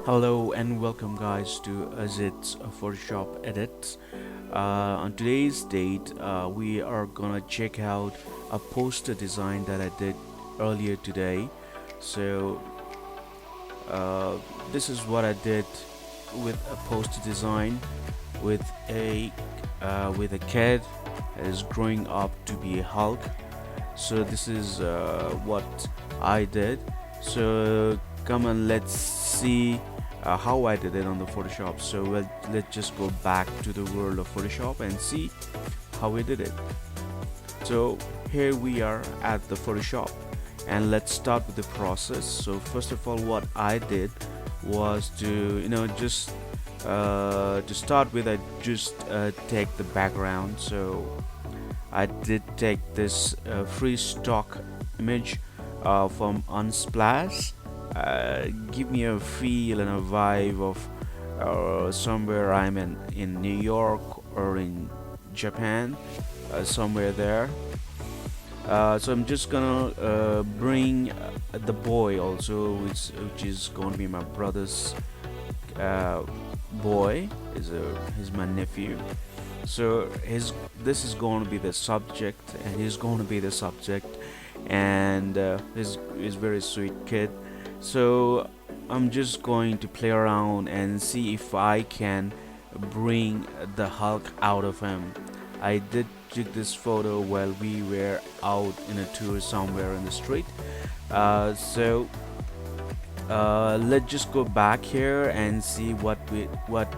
Hello and welcome guys to Azit's Photoshop edits. On today's date, we are gonna check out a poster design that I did earlier today. So uh, this is what I did with a poster design with a kid that is growing up to be a Hulk. So this is what I did. So come on, let's see how I did it on the Photoshop. So let's just go back to the world of Photoshop and see how we did it. So here we are at the Photoshop, and let's start with the process. So first of all, what I did was to just to start with, I just take the background. So I did take this free stock image from Unsplash. Give me a feel and a vibe of somewhere I'm in New York or in Japan, somewhere there. So I'm just gonna bring the boy also, which is going to be my brother's uh, boy. Is my nephew. So his this is going to be the subject, and he's going to be the subject, and he's very sweet kid. So I'm just going to play around and see if I can bring the Hulk out of him. I did took this photo while we were out in a tour somewhere in the street. Let's just go back here and see what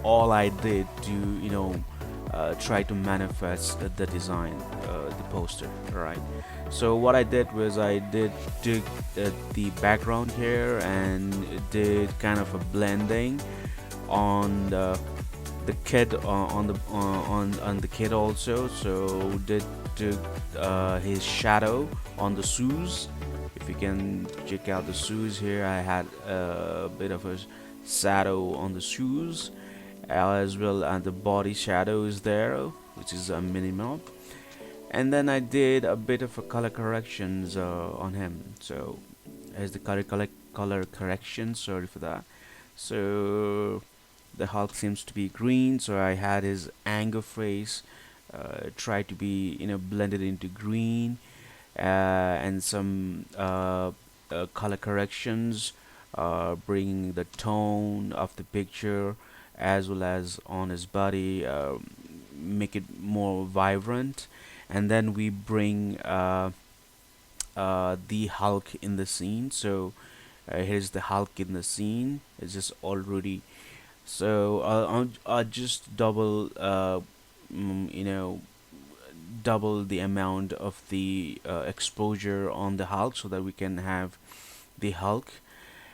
all I did to try to manifest the design, the poster. Right. So what I did was I did took the background here and did kind of a blending on the kid on the kid also. So did took his shadow on the shoes. If you can check out the shoes here, I had a bit of a shadow on the shoes, as well, and the body shadow is there, which is a minimal. And then I did a bit of a color corrections on him. So as the color correction, sorry for that. So the Hulk seems to be green, so I had his anger face try to be blended into green, and some color corrections, bringing the tone of the picture as well as on his body, make it more vibrant. And then we bring the Hulk in the scene. So here's the Hulk in the scene. It's just already. So I'll just mm, you know double the amount of the exposure on the Hulk so that we can have the Hulk.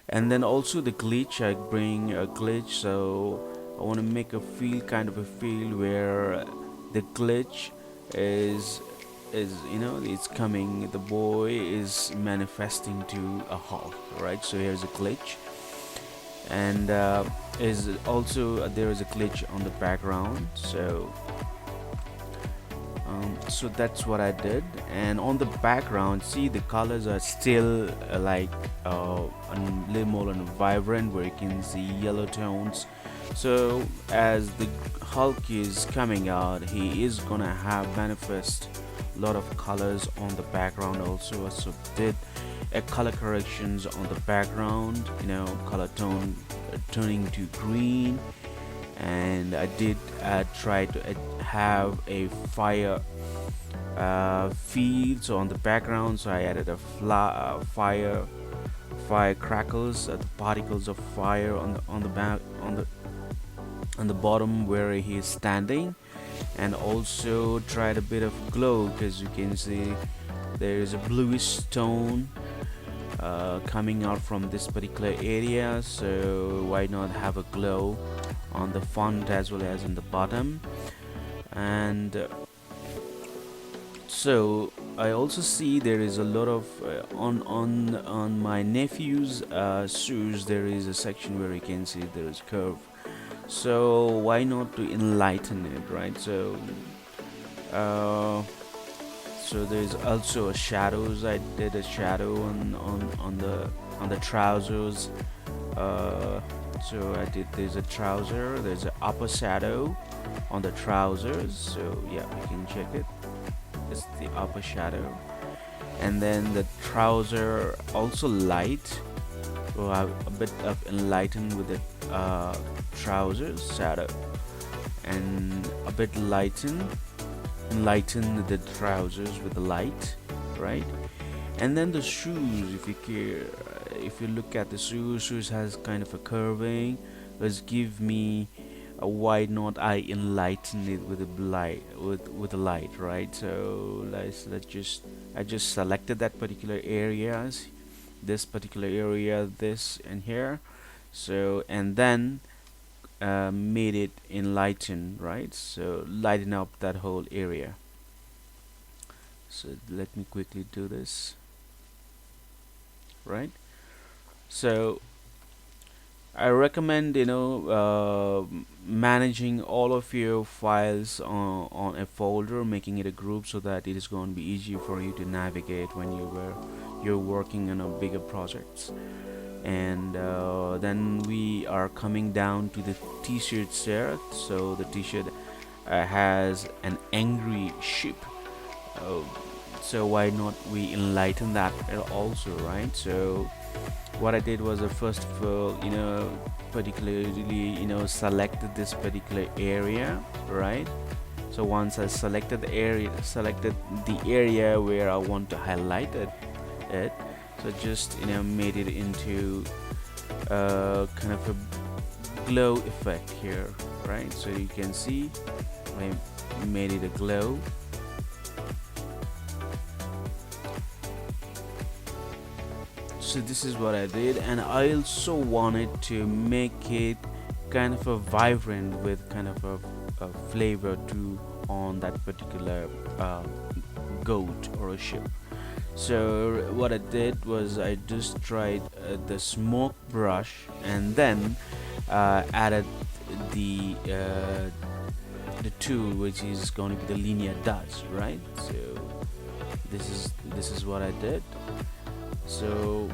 And then also the glitch, I bring a glitch. So I want to make a feel, kind of a feel where the glitch is it's coming, the boy is manifesting to a Hulk, right? So here's a glitch. And is also there is a glitch on the background. So that's what I did. And on the background, see, the colors are still a little more vibrant, where you can see yellow tones. So as the Hulk is coming out, he is gonna have manifest a lot of colors on the background also. So did a color corrections on the background, color tone turning to green. And I did try to have a fire field so on the background. So I added a fire crackles, the particles of fire on the back on the bottom where he is standing. And also tried a bit of glow, because you can see there is a bluish tone coming out from this particular area. So why not have a glow on the font as well as in the bottom. And so I also see there is a lot of on my nephew's shoes, there is a section where you can see there is curve. So why not to enlighten it, right? Uh, so there's also a shadows. I did a shadow on the trousers, So I did, there's a trouser, there's an upper shadow on the trousers, so yeah, we can check it. It's the upper shadow, and then the trouser also light, so I have a bit of enlightened with the trousers shadow, and a bit lighten the trousers with the light, right? And then the shoes, if you look at the shoes has kind of a curving. Let's give me a why not I enlighten it with a light, with a light, right? So let's just, I just selected that particular areas, this particular area, this and here. So and then made it enlighten, right? So lighten up that whole area. So let me quickly do this, right? So I recommend, managing all of your files on a folder, making it a group, so that it is going to be easy for you to navigate when you're working on a bigger projects. And then we are coming down to the t-shirts here. So the t-shirt has an angry sheep. uh, so why not we enlighten that also, right? So what I did was, first of all, particularly, selected this particular area, right? So once I selected the area where I want to highlight it, so just made it into kind of a glow effect here, right? So you can see I made it a glow. So this is what I did, and I also wanted to make it kind of a vibrant with kind of a flavor to on that particular goat or a sheep. So what I did was I just tried the smoke brush, and then added the uh, the tool, which is going to be the linear dodge, right? So this is what I did. So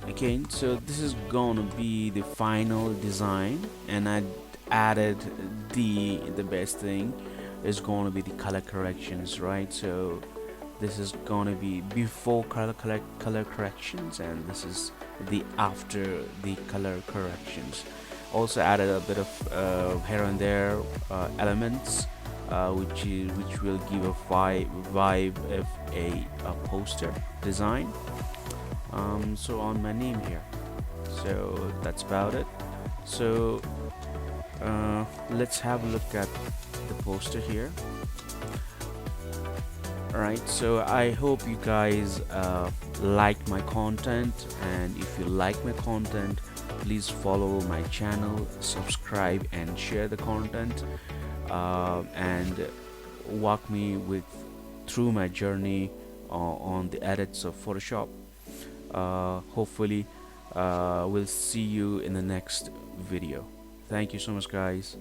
again, so this is gonna be the final design, and I added the best thing is going to be the color corrections, right? So this is going to be before color corrections, and this is the after the color corrections. Also added a bit of here and there elements, which will give a vibe of a poster design. So on my name here. So that's about it. So let's have a look at the poster here. Alright, so I hope you guys like my content, and if you like my content, please follow my channel, subscribe and share the content, and walk me with through my journey on the edits of Photoshop. Hopefully we'll see you in the next video. Thank you so much, guys.